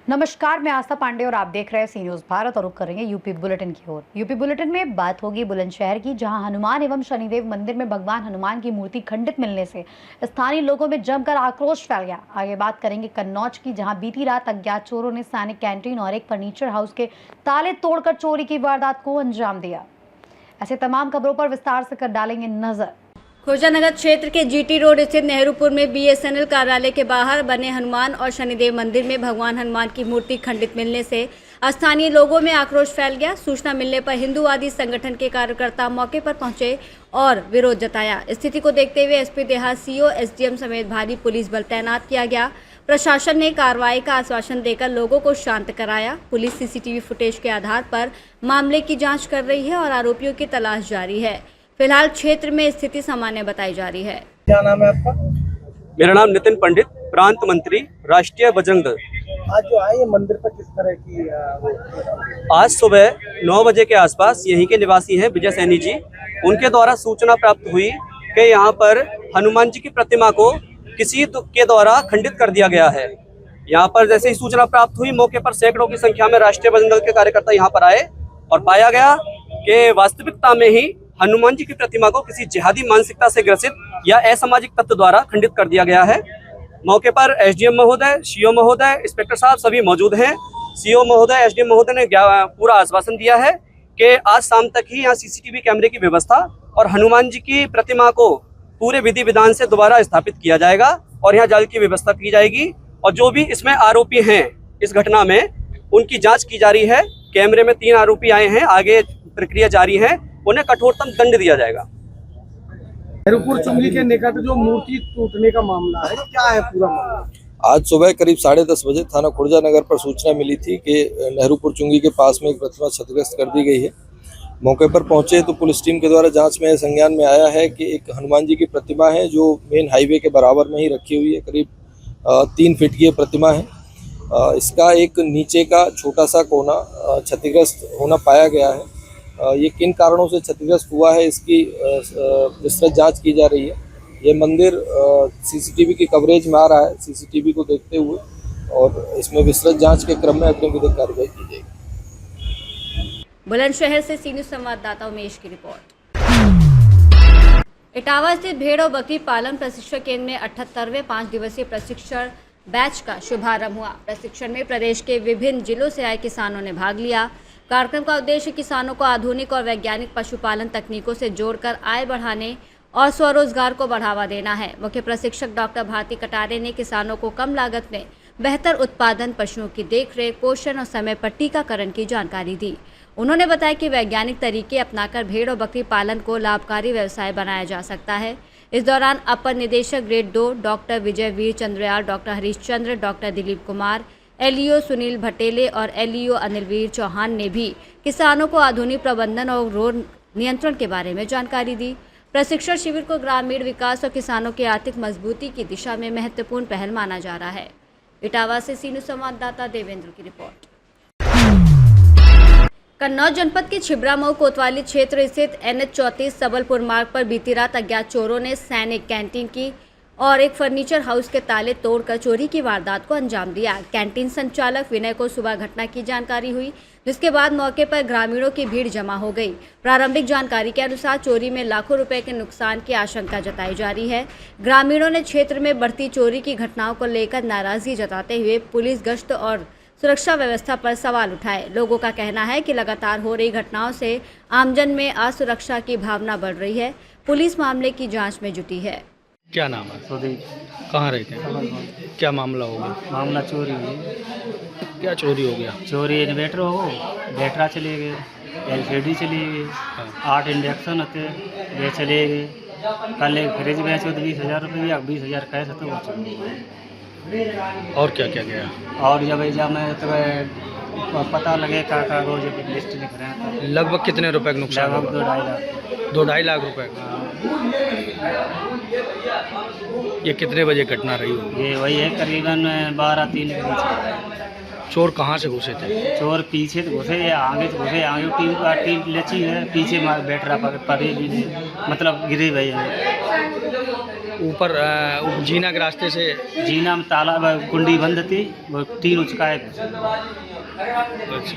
नमस्कार, मैं आस्था पांडे और आप देख रहे हैं सी न्यूज भारत और रुक करेंगे यूपी बुलेटिन की ओर। यूपी बुलेटिन में बात होगी बुलंदशहर की, जहां हनुमान एवं शनिदेव मंदिर में भगवान हनुमान की मूर्ति खंडित मिलने से स्थानीय लोगों में जमकर आक्रोश फैल गया। आगे बात करेंगे कन्नौज की, जहां बीती रात अज्ञात चोरों ने सैनिक कैंटीन और एक फर्नीचर हाउस के ताले तोड़कर चोरी की वारदात को अंजाम दिया। ऐसे तमाम खबरों पर विस्तार से कर डालेंगे नजर। खुर्जानगर क्षेत्र के जीटी रोड स्थित नेहरूपुर में बीएसएनएल कार्यालय के बाहर बने हनुमान और शनिदेव मंदिर में भगवान हनुमान की मूर्ति खंडित मिलने से स्थानीय लोगों में आक्रोश फैल गया। सूचना मिलने पर हिंदूवादी संगठन के कार्यकर्ता मौके पर पहुंचे और विरोध जताया। स्थिति को देखते हुए एसपी देहात, सीओ, एसडीएम समेत भारी पुलिस बल तैनात किया गया। प्रशासन ने कार्रवाई का आश्वासन देकर लोगों को शांत कराया। पुलिस सीसीटीवी फुटेज के आधार पर मामले की जाँच कर रही है और आरोपियों की तलाश जारी है। फिलहाल क्षेत्र में स्थिति सामान्य बताई जा रही है। क्या नाम है आपका? मेरा नाम नितिन पंडित, प्रांत मंत्री, राष्ट्रीय बजरंग दल। आज जो आए ये मंदिर पर किस तरह की आज सुबह 9 बजे के आसपास यहीं के निवासी हैं विजय सैनी जी। उनके द्वारा सूचना प्राप्त हुई कि यहाँ पर हनुमान जी की प्रतिमा को किसी के द्वारा खंडित कर दिया गया है। यहाँ पर जैसे ही सूचना प्राप्त हुई, मौके पर सैकड़ों की संख्या में राष्ट्रीय बजरंग दल के कार्यकर्ता यहाँ पर आए और पाया गया कि वास्तविकता में ही हनुमान जी की प्रतिमा को किसी जिहादी मानसिकता से ग्रसित या असामाजिक तत्व द्वारा खंडित कर दिया गया है। मौके पर एसडीएम महोदय, सीओ महोदय, इंस्पेक्टर साहब सभी मौजूद हैं। सीओ महोदय, एसडीएम महोदय ने पूरा आश्वासन दिया है कि आज शाम तक ही यहाँ सीसीटीवी कैमरे की व्यवस्था और हनुमान जी की प्रतिमा को पूरे विधि विधान से दोबारा स्थापित किया जाएगा और यहाँ जाल की व्यवस्था की जाएगी। और जो भी इसमें आरोपी हैं इस घटना में, उनकी जाँच की जा रही है। कैमरे में 3 आरोपी आए हैं, आगे प्रक्रिया जारी है, उन्हें कठोरतम दंड दिया जाएगा। नेहरूपुर चुंगी के निकट जो मूर्ति टूटने का मामला है, क्या है पूरा मामला? आज सुबह करीब 10:30 बजे थाना खुर्जानगर पर सूचना मिली थी कि नेहरूपुर चुंगी के पास में एक प्रतिमा क्षतिग्रस्त कर दी गई है। मौके पर पहुंचे तो पुलिस टीम के द्वारा जांच में संज्ञान में आया है कि एक हनुमान जी की प्रतिमा है जो मेन हाईवे के बराबर में ही रखी हुई है। करीब 3 फीट की प्रतिमा है। इसका एक नीचे का छोटा सा कोना क्षतिग्रस्त होना पाया गया है। ये किन कारणों से क्षतिग्रस्त हुआ है इसकी विस्तृत जांच की जा रही है। ये मंदिर सीसीटीवी की कवरेज में आ रहा है। सीसीटीवी को देखते हुए और इसमें विस्तृत जांच के क्रम में अग्रिम विधिक कार्रवाई की जाएगी। बुलंदशहर से सी न्यूज संवाददाता उमेश की रिपोर्ट। इटावा स्थित भेड़ और बकरी पालन प्रशिक्षण केंद्र में 78वें 5 दिवसीय प्रशिक्षण बैच का शुभारंभ हुआ। प्रशिक्षण में प्रदेश के विभिन्न जिलों से आए किसानों ने भाग लिया। कार्यक्रम का उद्देश्य किसानों को आधुनिक और वैज्ञानिक पशुपालन तकनीकों से जोड़कर आय बढ़ाने और स्वरोजगार को बढ़ावा देना है। मुख्य प्रशिक्षक डॉक्टर भारती कटारे ने किसानों को कम लागत में बेहतर उत्पादन, पशुओं की देखरेख, पोषण और समय पर टीकाकरण की जानकारी दी। उन्होंने बताया कि वैज्ञानिक तरीके अपनाकर भेड़ और बकरी पालन को लाभकारी व्यवसाय बनाया जा सकता है। इस दौरान अपर निदेशक grade 2 doctor Vijay Veer चंद्रयाल, doctor Harish Chandra, doctor Dilip Kumar, LEO Sunil Bhatele और एलईओ अनिलवीर चौहान ने भी किसानों को आधुनिक प्रबंधन और रोग नियंत्रण के बारे में जानकारी दी। प्रशिक्षण शिविर को ग्रामीण विकास और किसानों की आर्थिक मजबूती की दिशा में महत्वपूर्ण पहल माना जा रहा है। इटावा से सी न्यूज संवाददाता देवेंद्र की रिपोर्ट। कन्नौज जनपद के छिबरामऊ कोतवाली क्षेत्र स्थित NH 34 सबलपुर मार्ग पर बीती रात अज्ञात चोरों ने सैनिक कैंटीन की और एक फर्नीचर हाउस के ताले तोड़कर चोरी की वारदात को अंजाम दिया। कैंटीन संचालक विनय को सुबह घटना की जानकारी हुई, जिसके बाद मौके पर ग्रामीणों की भीड़ जमा हो गई। प्रारंभिक जानकारी के अनुसार चोरी में लाखों रुपए के नुकसान की आशंका जताई जा रही है। ग्रामीणों ने क्षेत्र में बढ़ती चोरी की घटनाओं को लेकर नाराजगी जताते हुए पुलिस गश्त और सुरक्षा व्यवस्था पर सवाल उठाए। लोगों का कहना है कि लगातार हो रही घटनाओं से आमजन में असुरक्षा की भावना बढ़ रही है। पुलिस मामले की जाँच में जुटी है। क्या नाम है? सुदीप। कहाँ रहते हैं? क्या मामला हो गया? मामला चोरी हुई। क्या चोरी हो गया? चोरी इन्वेटर हो, बैटरा चले गए, LCD चली गई, 8 इंडक्शन होते वे चले गए। कल एक फ्रिज बेचे 20,000 रुपये या 20,000 कैश तो वो चले गए। और क्या क्या गया? और जब मैं तो पता लगे का वो जो लिस्ट लिख रहे हैं तो लगभग कितने रुपए का नुकसान? लगभग 2-2.5 लाख। 2-2.5 लाख रुपए का। ये कितने बजे घटना रही होगी? ये वही है करीबन 12-3 के बीच। चोर कहाँ से घुसे थे? चोर पीछे तो घुसे, आगे तो घुसे, आगे टीम लची है, पीछे बैठ रहा परे भी नहीं, मतलब गिरे भाई है। ऊपर जीना के रास्ते से? जीना में ताला कुंडी बंद थी, वो टीन उचकाए घुसे। अच्छा,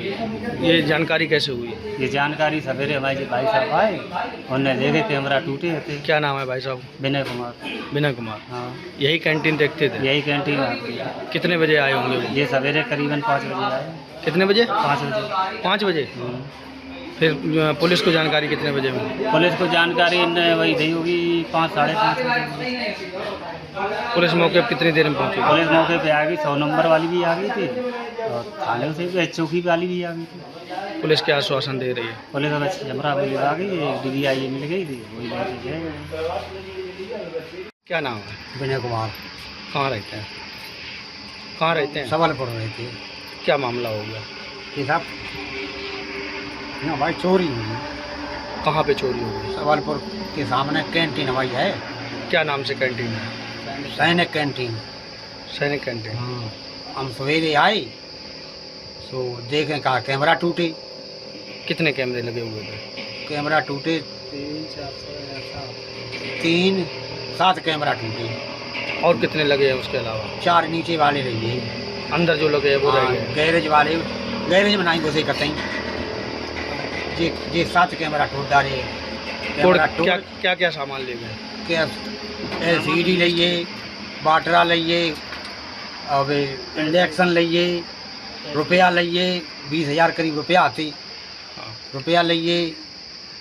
ये जानकारी कैसे हुई? ये जानकारी सवेरे हमारे भाई साहब आए, उन्होंने देखे कैमरा टूटे थे। क्या नाम है भाई साहब? विनय कुमार। विनय कुमार। हाँ, यही कैंटीन देखते थे? यही कैंटीन आती है। कितने बजे आए होंगे वो? ये सवेरे करीबन 5 बजे आए। कितने बजे? 5 बजे। 5 बजे? फिर पुलिस को जानकारी कितने बजे मिली? पुलिस को जानकारी इनने वही दी होगी 5 साढ़े 5 बजे। पुलिस मौके पर कितनी देर में पहुंची? पुलिस मौके पे आ गई, 100 नंबर वाली भी आ गई थी और थाने से भी चौकी वाली भी आ गई थी। पुलिस क्या आश्वासन दे रही है? पुलिस अब जमरा बोली आ गई, DVI मिल गई थी, वही बात है। क्या नाम है? विनय कुमार। कहाँ रहते हैं? कहाँ रहते हैं? सबलपुर रहती है। क्या मामला हो गया? ये सब ना भाई चोरी हुई है। कहाँ पे चोरी हो गई? सबलपुर के सामने कैंटीन हमारी है, क्या नाम से कैंटीन है? सैनिक कैंटीन। सैनिक कैंटीन। हम सवेरे आए तो देखें कहा कैमरा टूटे। कितने कैमरे लगे हुए थे? कैमरा टूटे 3 7 कैमरा टूटे। और कितने लगे हैं उसके अलावा? 4 नीचे वाले रहिए, अंदर जो लगे हैं वो रह गए? गैरेज वाले, गैरेज में नहीं घुसे करते हैं। जे 7 कैमरा टूट डाले। क्या क्या क्या सामान ले गए? क्या LCD लइए, बाटरा लइए, अब इंडक्शन लइए, रुपया लइए, 20,000 करीब रुपया आते, रुपया लइए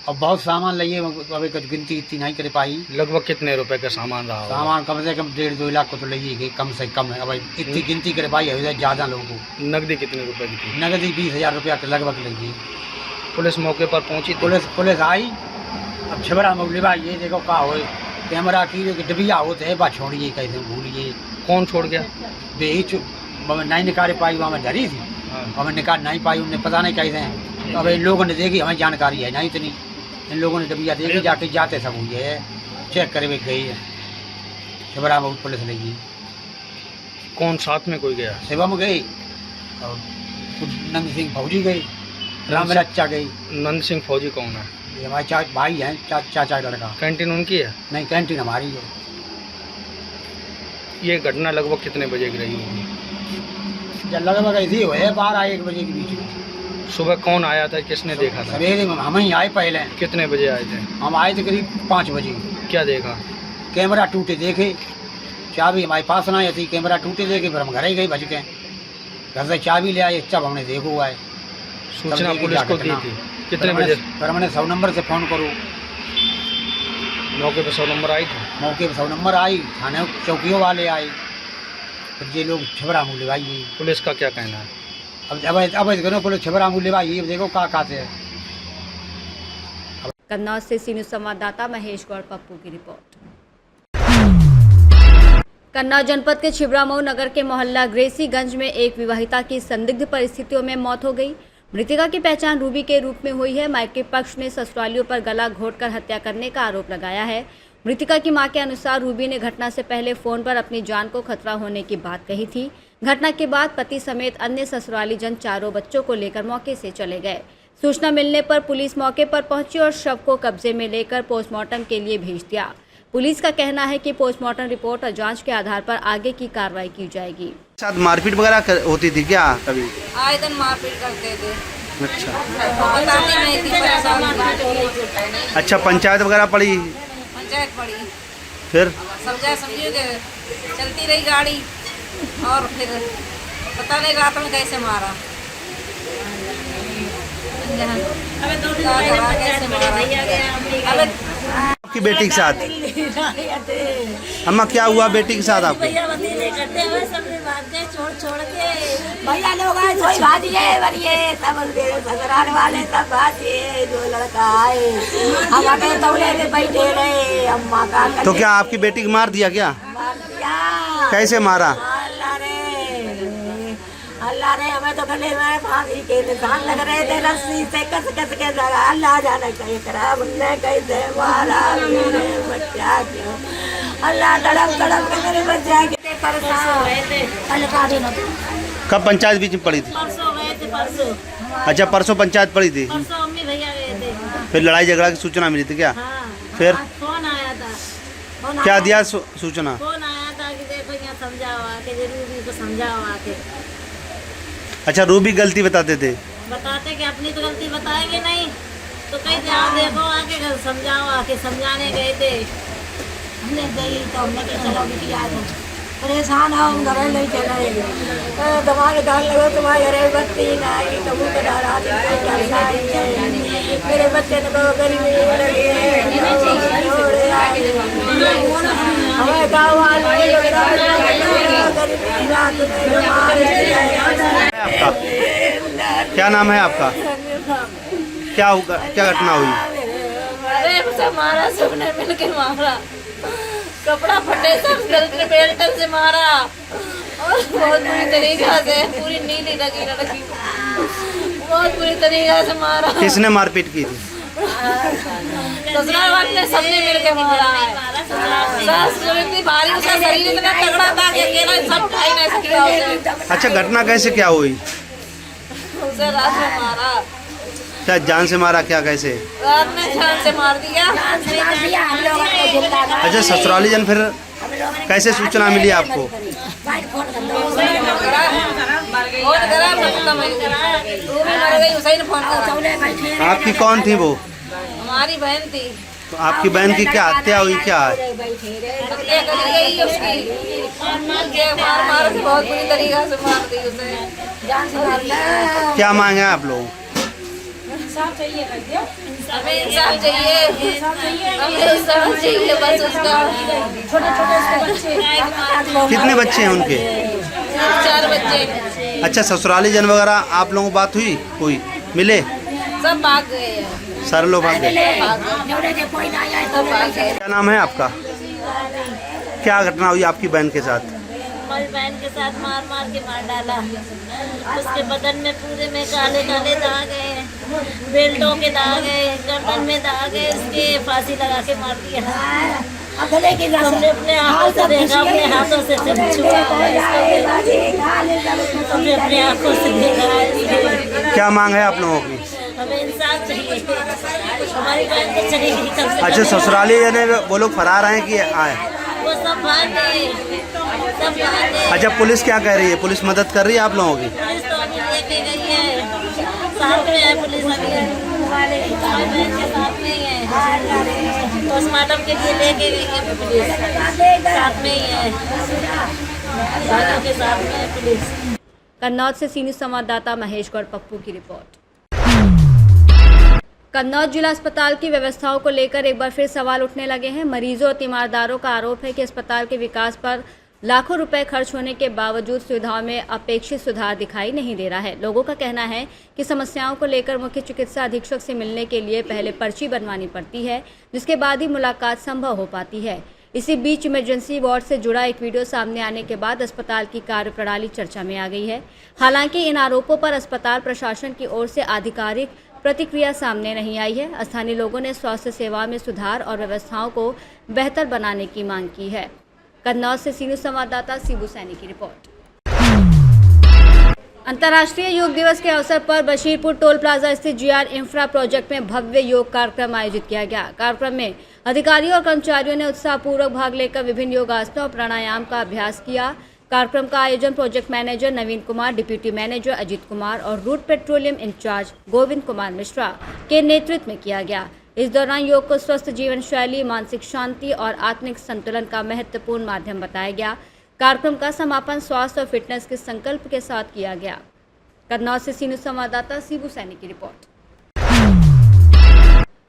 और बहुत सामान लइए। अभी कुछ गिनती इतनी नहीं कर पाई। लगभग कितने रुपए का सामान रहा होगा? सामान कम से कम 1.5-2 लाख को तो लइए कि कम से कम है। अब इतनी गिनती कर पाई है ज़्यादा लोगों को। नकदी कितने रुपए की थी? नगदी 20,000 रुपया के लगभग लइए। पुलिस मौके पर पहुंची थी? पुलिस आई, अब छबरा मुगलिबा ये देखो का हो कैमरा की डिबिया होते है, बा छोड़िए कैसे भूलिए। कौन छोड़ गया? बेच नहीं निकाल पाई, वहाँ में धरी थी, हमें निकाल नहीं पाई, उन्हें पता नहीं कैसे हैं। तो अब इन लोगों ने देखी, हमें जानकारी है नहीं इतनी, इन लोगों ने डबिया देखी, जाके जाते सब हुई है, चेक करे हुए गई है। छबरा में पुलिस लगी। कौन साथ में कोई गया? शिवम गई और नंद सिंह फौजी गई, राम रच्चा गई। नंद सिंह फौजी कौन है? ये हमारे भाई हैं, चाचा का लड़का। कैंटीन उनकी है? नहीं, कैंटीन हमारी है। ये घटना लगभग कितने बजे की रही होगी? जब लगभग ऐसी हुए 12-1 बजे के बीच में। सुबह कौन आया था, किसने देखा था? सवेरे हम ही आए पहले। कितने बजे आए थे? हम आए थे करीब 5 बजे। क्या देखा? कैमरा टूटे देखे, चाबी हमारे पास ना आई थी, कैमरा टूटे देखे, फिर हम घर ही गए भज के, घर से चाबी ले आए, जब हमने देखो हुआ है। सूचना पुलिस को दी थी? कितने बजे? फिर हमने 100 नंबर से फ़ोन करो। मौके पर 100 नंबर आई थी? मौके पर 100 नंबर आई, थाने चौकियों वाले आए, फिर ये लोग छबरा मुँह लेवाइए। पुलिस का क्या कहना है? अब करो पुलिस छबरा मुँह लेवाइए, देखो कहाँ से है। कन्नौज से सी न्यूज़ संवाददाता महेश गौड़ पप्पू की रिपोर्ट। कन्नौज जनपद के छिबरामऊ नगर के मोहल्ला ग्रेसीगंज में एक विवाहिता की संदिग्ध परिस्थितियों में मौत हो गई। मृतका की पहचान रूबी के रूप में हुई है। मायके पक्ष ने ससुरालियों पर गला घोंटकर हत्या करने का आरोप लगाया है। मृतका की मां के अनुसार रूबी ने घटना से पहले फोन पर अपनी जान को खतरा होने की बात कही थी। घटना के बाद पति समेत अन्य ससुराली जन चारों बच्चों को लेकर मौके से चले गए। सूचना मिलने पर पुलिस मौके पर पहुंची और शव को कब्जे में लेकर पोस्टमार्टम के लिए भेज दिया। पुलिस का कहना है कि पोस्टमार्टम रिपोर्ट और जांच के आधार पर आगे की कार्रवाई की जाएगी। साथ मारपीट वगैरह होती थी क्या कभी? आए दिन मारपीट करते थे। अच्छा, बताती नहीं थी, परेशान। अच्छा, पंचायत वगैरह पड़ी? पंचायत पड़ी, फिर समझा समझिए कि चलती रही गाड़ी और फिर पता नहीं रात में कैसे मारा। आपकी बेटी के साथ? अम्मा क्या हुआ बेटी के साथ आपको? छोड़ के भैया लोग आए, कोई भाजिए बनिए, सब ससुराल वाले सब भाजिए, 2 लड़का आए, हम आके तौले में बैठे रहे। अम्मा का तो क्या आपकी बेटी को मार दिया क्या? मार दिया। कैसे मारा? अल्लाह ने हमें तो गले में फांसी के निशान लग रहे थे, रस्सी से कस कस के लगा। अल्लाह जाने कहीं मुझे कैसे मारा मेरे बच्चा क्यों। अल्लाह तड़प तड़प के मेरे बच्चा के परेशान हुए थे। कब पंचायत बीच में पड़ी थी? परसों गए थे, परसों। अच्छा, परसों पंचायत पड़ी थी, परसों अम्मी भैया गए थे। फिर लड़ाई झगड़ा की सूचना मिली थी क्या? हाँ। फिर फोन आया था। फोन क्या आया- दिया सूचना? फोन आया था कि देखो यहाँ समझाओ आके, जरूरी को समझाओ आके। अच्छा, रूबी गलती बताते थे? बताते कि अपनी तो गलती बताएंगे नहीं, तो कहीं ध्यान देखो आके, घर समझाओ आके। समझाने गए थे, हमने गई तो हमने कहा चलो बेटी आ जाओ, परेशान हो हम घर नहीं चले। तुम्हारे घर लगे, तुम्हारे घर बत्ती ना आई, तुम तो डरा दी, मेरे बच्चे ने को गरीबी लगी है, हमें गाँव वाले गरीबी रात में आपका क्या नाम है आपका? क्या होगा, क्या घटना हुई? अरे मुझे मारा, सबने मिलके मारा, कपड़ा फटे, सब गलती बेल्टन से मारा और बहुत बुरी तरीका से, पूरी नीली लगी लड़की, बहुत बुरी तरीका से मारा। किसने मारपीट की थी? ससुराल वाले ने सबने मिलके मारा है। सास इतनी भारी, उसका शरीर इतना तगड़ा था कि अकेला सब उठा ही नहीं सकता उसे। अच्छा, घटना कैसे क्या हुई? उसे रात में मारा, क्या जान से मारा? क्या कैसे? रात में जान से मार दिया। अच्छा, ससुराली जन फिर कैसे सूचना मिली आपको? आपकी कौन थी वो? हमारी बहन थी। तो आपकी बहन की क्या हत्या हुई? क्या है? हत्या करी गई उसकी, मार मार के बहुत बुरी तरीका से मार दी उसे, जान से मार दिया। क्या मांगे आप लोग? हमें इंसाफ चाहिए, हमें इंसाफ चाहिए बस उसका। छोटे छोटे कितने बच्चे हैं उनके? 4 बच्चे। अच्छा, ससुराली जन वगैरह आप लोगों को बात हुई मिले? सब भाग गए हैं, सारे लोग भाग गए। सब भाग गए। क्या नाम है आपका? क्या घटना हुई आपकी बहन के साथ? हमारी बहन के साथ मार मार के मार डाला। उसके बदन में पूरे में काले काले दाग है, बेल्टों के दाग है, गर्दन में दाग है, इसके फांसी लगा के मार दिया। हमने अपने आँखों से देखा, अपने हाथों से छुआ हमने अपने आँखों से देखा। क्या मांग है आप लोगों की? हमें इंसाफ चाहिए, हमारी बहन को चाहिए कम से कम। अच्छा, ससुराली जन वो लोग फरार हैं कि आए? वो सब भाग गए, सब भाग गए। अच्छा, पुलिस क्या कह रही है? पुलिस मदद कर रही है आप लोगों की? पुलिस तो अभी लेके गई है, साथ में है पुलिस, अभी हमारी बहन के साथ में ही है, पोस्टमार्टम के लिए लेके गई है पुलिस, साथ में ही है, भाइयों के साथ में है पुलिस। कन्नौज से सीनियर संवाददाता महेश गौड़ पप्पू की रिपोर्ट। कन्नौज जिला अस्पताल की व्यवस्थाओं को लेकर एक बार फिर सवाल उठने लगे हैं। मरीजों और तीमारदारों का आरोप है कि अस्पताल के विकास पर लाखों रुपए खर्च होने के बावजूद सुविधाओं में अपेक्षित सुधार दिखाई नहीं दे रहा है। लोगों का कहना है कि समस्याओं को लेकर मुख्य चिकित्सा अधीक्षक से मिलने के लिए पहले पर्ची बनवानी पड़ती है, जिसके बाद ही मुलाकात संभव हो पाती है। इसी बीच इमरजेंसी वार्ड से जुड़ा एक वीडियो सामने आने के बाद अस्पताल की कार्यप्रणाली चर्चा में आ गई है। हालांकि इन आरोपों पर अस्पताल प्रशासन की ओर से आधिकारिक प्रतिक्रिया सामने नहीं आई है। स्थानीय लोगों ने स्वास्थ्य सेवा में सुधार और व्यवस्थाओं को बेहतर बनाने की मांग की है। कन्नौज से सीनियर संवाददाता शिबू सैनी की रिपोर्ट। अंतर्राष्ट्रीय योग दिवस के अवसर पर बशीरपुर टोल प्लाजा स्थित जीआर इंफ्रा प्रोजेक्ट में भव्य योग कार्यक्रम आयोजित किया गया। कार्यक्रम में अधिकारियों और कर्मचारियों ने उत्साहपूर्वक भाग लेकर विभिन्न योगासनों और प्राणायाम का अभ्यास किया। कार्यक्रम का आयोजन project manager Naveen Kumar, deputy manager Ajit Kumar और route petroleum incharge Govind Kumar Mishra के नेतृत्व में किया गया। इस दौरान योग को स्वस्थ जीवन शैली, मानसिक शांति और आत्मिक संतुलन का महत्वपूर्ण माध्यम बताया गया। कार्यक्रम का समापन स्वास्थ्य और फिटनेस के संकल्प के साथ किया गया। कन्नौज से सीनियर संवाददाता शिबू सैनी की रिपोर्ट।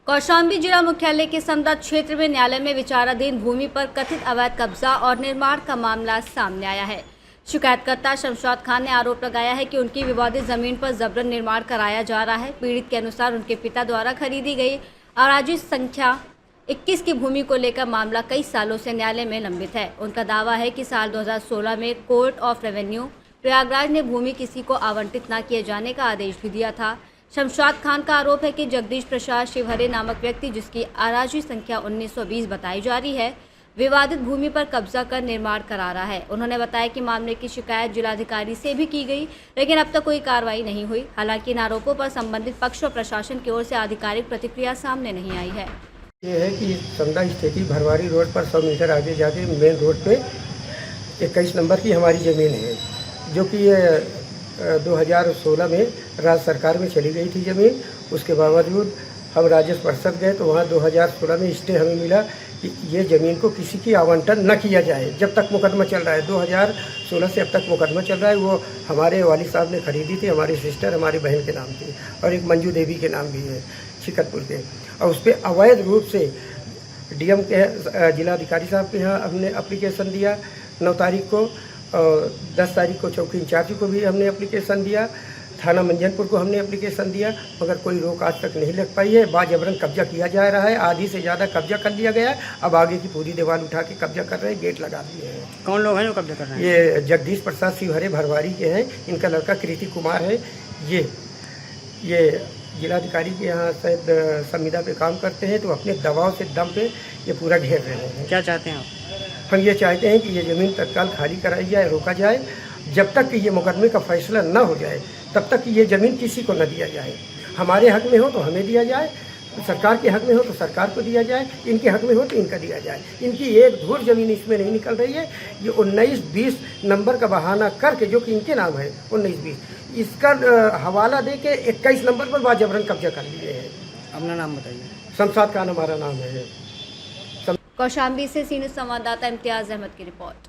कौशाम्बी जिला मुख्यालय के समदा क्षेत्र में न्यायालय में विचाराधीन भूमि पर कथित अवैध कब्जा और निर्माण का मामला सामने आया है। शिकायतकर्ता शमशाद खान ने आरोप लगाया है कि उनकी विवादित जमीन पर जबरन निर्माण कराया जा रहा है। पीड़ित के अनुसार उनके पिता द्वारा खरीदी गई अराजी संख्या 21 की भूमि को लेकर मामला कई सालों से न्यायालय में लंबित है। उनका दावा है कि साल 2016 में कोर्ट ऑफ रेवेन्यू प्रयागराज ने भूमि किसी को आवंटित न किए जाने का आदेश भी दिया था। शमशाद खान का आरोप है कि जगदीश प्रसाद शिवहरे नामक व्यक्ति, जिसकी अराजी संख्या 1920 बताई जा रही है, विवादित भूमि पर कब्जा कर निर्माण करा रहा है। उन्होंने बताया कि मामले की शिकायत जिलाधिकारी से भी की गई, लेकिन अब तक कोई कार्रवाई नहीं हुई। हालांकि इन आरोपों पर संबंधित पक्ष और प्रशासन की ओर से आधिकारिक प्रतिक्रिया सामने नहीं आई है। ये है कि संदा स्थिति भरवारी रोड पर 100 मीटर आगे जाके मेन रोड पे 21 नंबर की हमारी ज़मीन है, जो कि 2016 में राज्य सरकार में चली गई थी ज़मीन। उसके बावजूद हम राजस्व परिषद गए तो वहाँ 2016 में स्टे हमें मिला कि ये ज़मीन को किसी की आवंटन न किया जाए जब तक मुकदमा चल रहा है। 2016 से अब तक मुकदमा चल रहा है। वो हमारे वालिद साहब ने खरीदी थी, हमारी सिस्टर हमारी बहन के नाम थी, और एक मंजू देवी के नाम भी है छिकतपुर के। और उस पर अवैध रूप से डीएम के जिलाधिकारी साहब के यहाँ हमने एप्लीकेशन दिया 9 तारीख को, और 10 तारीख को चौकी इंचार्ज को भी हमने एप्लीकेशन दिया, थाना मंजनपुर को हमने एप्लीकेशन दिया, मगर कोई रोक आज तक नहीं लग पाई है। बाजबरन कब्जा किया जा रहा है, आधी से ज़्यादा कब्जा कर लिया गया है। अब आगे की पूरी दीवार उठा के कब्जा कर रहे हैं, गेट लगा दिए हैं। कौन लोग हैं जो कब्जा कर रहे हैं? ये जगदीश प्रसाद शिवहरे भरवारी के हैं, इनका लड़का कृति कुमार है। ये जिलाधिकारी के यहाँ शायद संविदा पे काम करते हैं, तो अपने दबाव से दम पे ये पूरा घेर रहे हैं। क्या चाहते हैं आप? हम ये चाहते हैं कि ये ज़मीन तत्काल खाली कराई जाए, रोका जाए। जब तक कि ये मुकदमे का फैसला न हो जाए तब तक कि ये ज़मीन किसी को न दिया जाए। हमारे हक में हो तो हमें दिया जाए, सरकार के हक में हो तो सरकार को दिया जाए, इनके हक में हो तो इनका दिया जाए। इनकी एक धूर ज़मीन इसमें नहीं निकल रही है। ये 19-20 नंबर का बहाना करके, जो कि इनके नाम है 19-20, इसका हवाला दे के 21 नंबर पर बाजबरन कब्जा कर लिए हैं। अपना नाम बताइए। शमशाद खान हमारा नाम है। कौशाम्बी से सी न्यूज़ संवाददाता इम्तियाज अहमद की रिपोर्ट।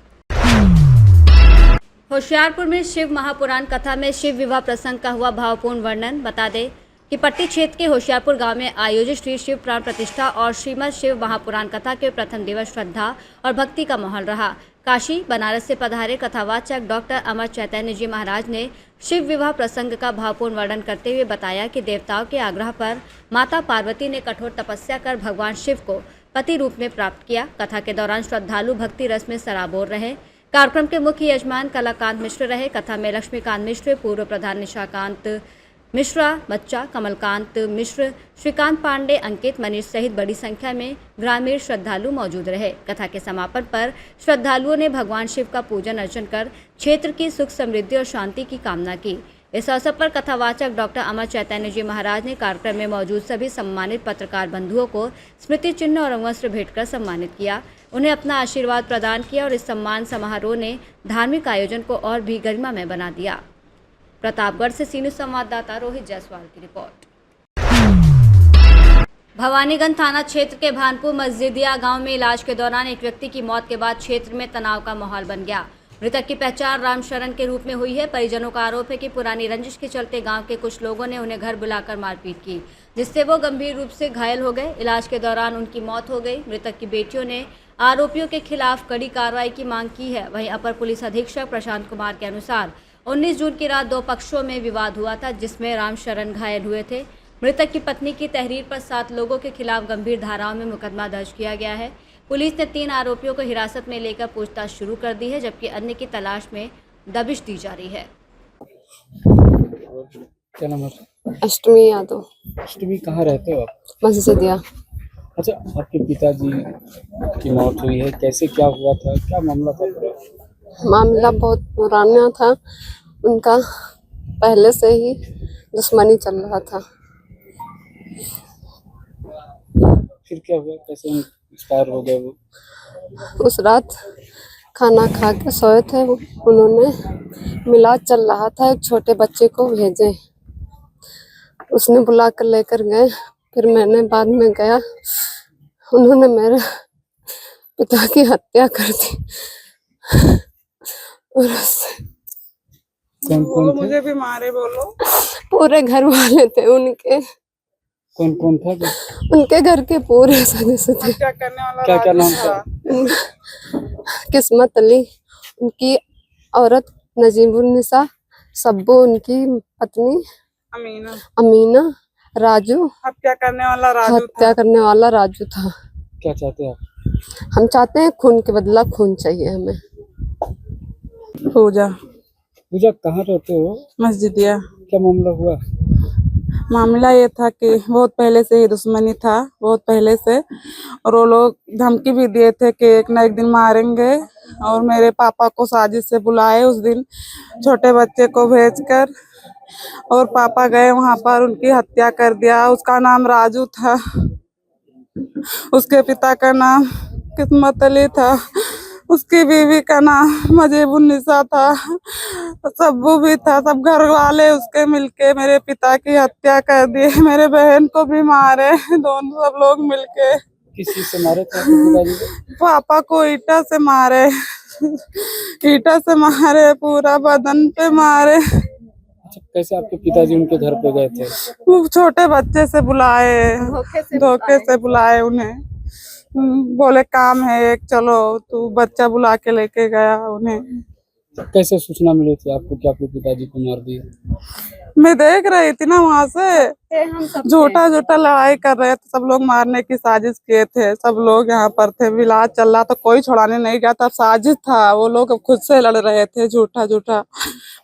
होशियारपुर में शिव महापुराण कथा में शिव विवाह प्रसंग का हुआ भावपूर्ण वर्णन। बता दें कि पट्टी क्षेत्र के होशियारपुर गांव में आयोजित श्री शिव प्राण प्रतिष्ठा और श्रीमद शिव महापुराण कथा के प्रथम दिवस श्रद्धा और भक्ति का माहौल रहा। काशी बनारस से पधारे कथावाचक डॉक्टर अमर चैतन्य जी महाराज ने शिव विवाह प्रसंग का भावपूर्ण वर्णन करते हुए बताया कि देवताओं के आग्रह पर माता पार्वती ने कठोर तपस्या कर भगवान शिव को पति रूप में प्राप्त किया। कथा के दौरान श्रद्धालु भक्ति रस में सराबोर रहे। कार्यक्रम के मुख्य यजमान कलाकांत मिश्र रहे। कथा में लक्ष्मीकांत मिश्र, पूर्व प्रधान निशाकांत मिश्रा, बच्चा कमलकांत मिश्र, श्रीकांत पांडे, अंकित, मनीष सहित बड़ी संख्या में ग्रामीण श्रद्धालु मौजूद रहे। कथा के समापन पर श्रद्धालुओं ने भगवान शिव का पूजन अर्चन कर क्षेत्र की सुख समृद्धि और शांति की कामना की। इस अवसर पर कथावाचक डॉक्टर अमर चैतन्य जी महाराज ने कार्यक्रम में मौजूद सभी सम्मानित पत्रकार बंधुओं को स्मृति चिन्ह और अंगवस्त्र भेंटकर सम्मानित किया, उन्हें अपना आशीर्वाद प्रदान किया और इस सम्मान समारोह ने धार्मिक आयोजन को और भी गरिमामय बना दिया। प्रतापगढ़ से सी न्यूज़ संवाददाता रोहित जायसवाल की रिपोर्ट। भवानीगंज थाना क्षेत्र के भानपुर मस्जिदिया गांव में इलाज के दौरान एक व्यक्ति की मौत के बाद क्षेत्र में तनाव का माहौल बन गया। मृतक की पहचान रामशरण के रूप में हुई है। परिजनों का आरोप है कि पुरानी रंजिश के चलते गांव के कुछ लोगों ने उन्हें घर बुलाकर मारपीट की, जिससे वो गंभीर रूप से घायल हो गए। इलाज के दौरान उनकी मौत हो गई। मृतक की बेटियों ने आरोपियों के खिलाफ कड़ी कार्रवाई की मांग की है। वहीं अपर पुलिस अधीक्षक प्रशांत कुमार के अनुसार 19 जून की रात 2 पक्षों में विवाद हुआ था, जिसमें रामशरण घायल हुए थे। मृतक की पत्नी की तहरीर पर 7 लोगों के खिलाफ गंभीर धाराओं में मुकदमा दर्ज किया गया है। पुलिस ने 3 आरोपियों को हिरासत में लेकर पूछताछ शुरू कर दी है, जबकि अन्य की तलाश में दबिश दी जा रही है। क्या नाम है? अष्टमी यादव। अष्टमी, कहाँ रहते हो आप? मस्जिदिया। अच्छा, आपके पिताजी की मौत हुई है, कैसे क्या हुआ था, क्या मामला था पूरा? मामला बहुत पुराना था, उनका पहले से ही दुश्मनी चल रहा था। फिर क्या हुआ, कैसे एक्सपायर हो गए वो? उस रात खाना खा के सोए थे, उन्होंने मिलाद चल रहा था, एक छोटे बच्चे को भेजे, उसने बुला कर लेकर गए। फिर मैंने बाद में गया, उन्होंने मेरे पिता की हत्या कर दी। और कौन कौन थे? मुझे भी मारे बोलो। पूरे घर वाले थे उनके। कौन कौन था? उनके घर के पूरे सदस्य थे। क्या करने वाला? क्या क्या नाम था? किस्मत अली उनकी औरत, नजीबुन्निसा सब्बू उनकी पत्नी, अमीना, राजू हत्या करने वाला राजू था। क्या चाहते हैं आप? हम चाहते हैं खून के बदला खून चाहिए हमें। पूजा कहाँ रहते हो? मस्जिदिया। क्या मामला हुआ? मामला ये था कि बहुत पहले से ही दुश्मनी था, बहुत पहले से। और वो लोग धमकी भी दिए थे कि एक ना एक दिन मारेंगे। और मेरे पापा को साजिश से बुलाए उस दिन छोटे बच्चे को भेजकर, और पापा गए वहां पर, उनकी हत्या कर दिया। उसका नाम राजू था, उसके पिता का नाम किस्मत अली था, उसकी बीवी का नाम मजीबुन्निसा था, सब्बू भी था। सब घर वाले उसके मिलके मेरे पिता की हत्या कर दिए, मेरे बहन को भी मारे, दोनों सब लोग मिलके। किस चीज से मारे थे आपके पिताजी को? पापा को ईटा से मारे, ईटा से मारे, पूरा बदन पे मारे। अच्छा, कैसे आपके पिताजी उनके घर पे गए थे? वो छोटे बच्चे से बुलाए, धोखे से बुलाए उन्हें। बोले काम है एक, चलो। तो बच्चा बुला के लेके गया उन्हें। कैसे सूचना मिली थी आपको कि आपके पिताजी को मार दिया? मैं देख रही थी ना वहाँ से, झूठा झूठा लड़ाई कर रहे थे सब लोग, मारने की साजिश किए थे सब लोग। यहाँ पर थे, इलाज चल रहा था, कोई छुड़ाने नहीं गया था, साजिश था। वो लोग खुद से लड़ रहे थे, झूठा झूठा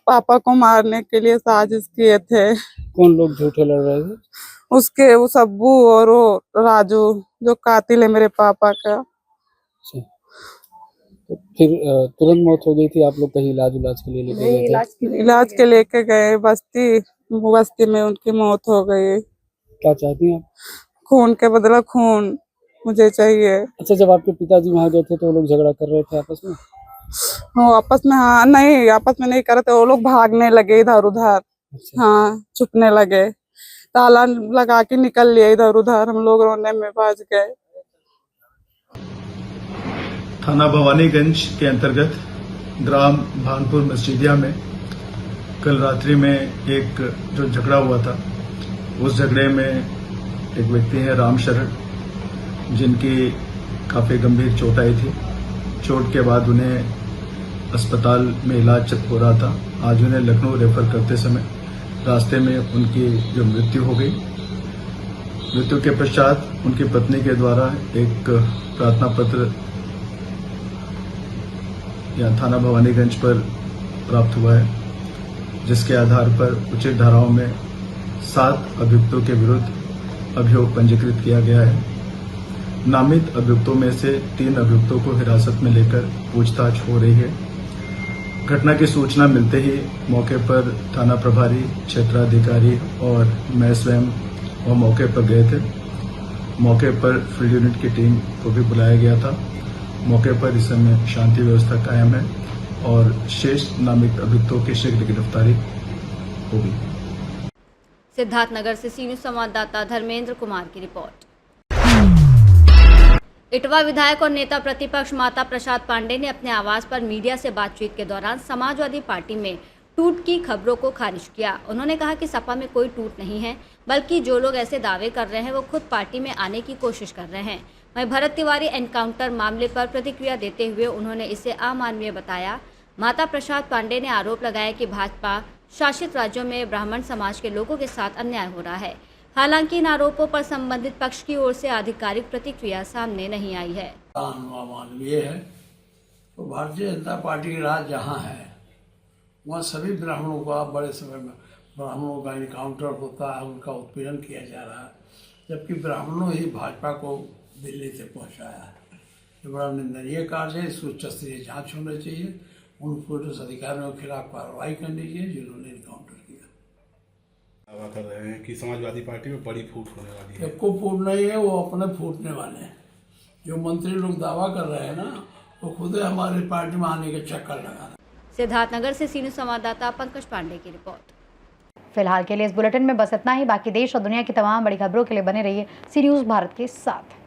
पापा को मारने के लिए साजिश किए थे। कौन लोग झूठे लड़ रहे थे? उसके वो सब्बू और वो राजू, जो कातिल है मेरे पापा का। अच्छा, तो फिर तुरंत मौत हो गई थी? आप लोग कहीं इलाज के लिए लेके गए थे? इलाज के लेके गए, बस्ती में उनकी मौत हो गई। क्या चाहती हैं आप? खून के बदला खून मुझे चाहिए। अच्छा, जब आपके पिताजी वहाँ गए थे तो वो लोग झगड़ा कर रहे थे आपस में? वो आपस में, हाँ नहीं, आपस में नहीं कर रहे थे। वो लोग भागने लगे इधर उधर। अच्छा। हाँ, छुपने लगे, ताला लगा के निकल लिए इधर उधर। हम लोग रोने में बच गए। थाना भवानीगंज के अंतर्गत ग्राम भानपुर मस्जिदिया में कल रात्रि में एक जो झगड़ा हुआ था, उस झगड़े में एक व्यक्ति है राम शरण, जिनकी काफ़ी गंभीर चोट आई थी। चोट के बाद उन्हें अस्पताल में इलाज हो रहा था। आज उन्हें लखनऊ रेफर करते समय रास्ते में उनकी जो मृत्यु हो गई। मृत्यु के पश्चात उनकी पत्नी के द्वारा एक प्रार्थना पत्र यहाँ थाना भवानीगंज पर प्राप्त हुआ है, जिसके आधार पर उचित धाराओं में 7 अभियुक्तों के विरुद्ध अभियोग पंजीकृत किया गया है। नामित अभियुक्तों में से 3 अभियुक्तों को हिरासत में लेकर पूछताछ हो रही है। घटना की सूचना मिलते ही मौके पर थाना प्रभारी, क्षेत्राधिकारी और मैं स्वयं वह मौके पर गए थे। मौके पर फील्ड यूनिट की टीम को भी बुलाया गया था। मौके पर इस समय शांति व्यवस्था कायम है और शेष नामित अभियुक्तों की शीघ्र गिरफ्तारी होगी। सिद्धार्थनगर से सी न्यूज़ संवाददाता धर्मेंद्र कुमार की रिपोर्ट। इटवा विधायक और नेता प्रतिपक्ष माता प्रसाद पांडे ने अपने आवास पर मीडिया से बातचीत के दौरान समाजवादी पार्टी में टूट की खबरों को खारिज किया। उन्होंने कहा कि सपा में कोई टूट नहीं है, बल्कि जो लोग ऐसे दावे कर रहे हैं वो खुद पार्टी में आने की कोशिश कर रहे हैं। वहीं भरत तिवारी एनकाउंटर मामले पर प्रतिक्रिया देते हुए उन्होंने इसे अमानवीय बताया। माता प्रसाद पांडे ने आरोप लगाया कि भाजपा शासित राज्यों में ब्राह्मण समाज के लोगों के साथ अन्याय हो रहा है। हालांकि इन आरोपों पर संबंधित पक्ष की ओर से आधिकारिक प्रतिक्रिया सामने नहीं आई है। मानवीय है तो भारतीय जनता पार्टी की राज जहाँ है वहाँ सभी ब्राह्मणों का बड़े समय में ब्राह्मणों का इनकाउंटर होता है, उनका उत्पीड़न किया जा रहा है, जबकि ब्राह्मणों ही भाजपा को दिल्ली से पहुँचाया है। ये बड़ा निंदनीय कार्य है। इसको उच्च स्तरीय जाँच होना चाहिए। उन पुलिस अधिकारियों के खिलाफ कार्रवाई करनी चाहिए जिन्होंने इनकाउंटर किया। दावा कर रहे हैं कि समाजवादी पार्टी में बड़ी फूट होने वाली है। को फूट नहीं है, वो अपने फूटने वाले हैं। जो मंत्री लोग दावा कर रहे हैं ना, वो खुद हमारी पार्टी में आने के चक्कर लगा रहे हैं। सिद्धार्थनगर से सी न्यूज़ संवाददाता पंकज पांडे की रिपोर्ट। फिलहाल के लिए इस बुलेटिन में बस इतना ही। बाकी देश और दुनिया की तमाम बड़ी खबरों के लिए बने रहिए सी न्यूज़ भारत के साथ।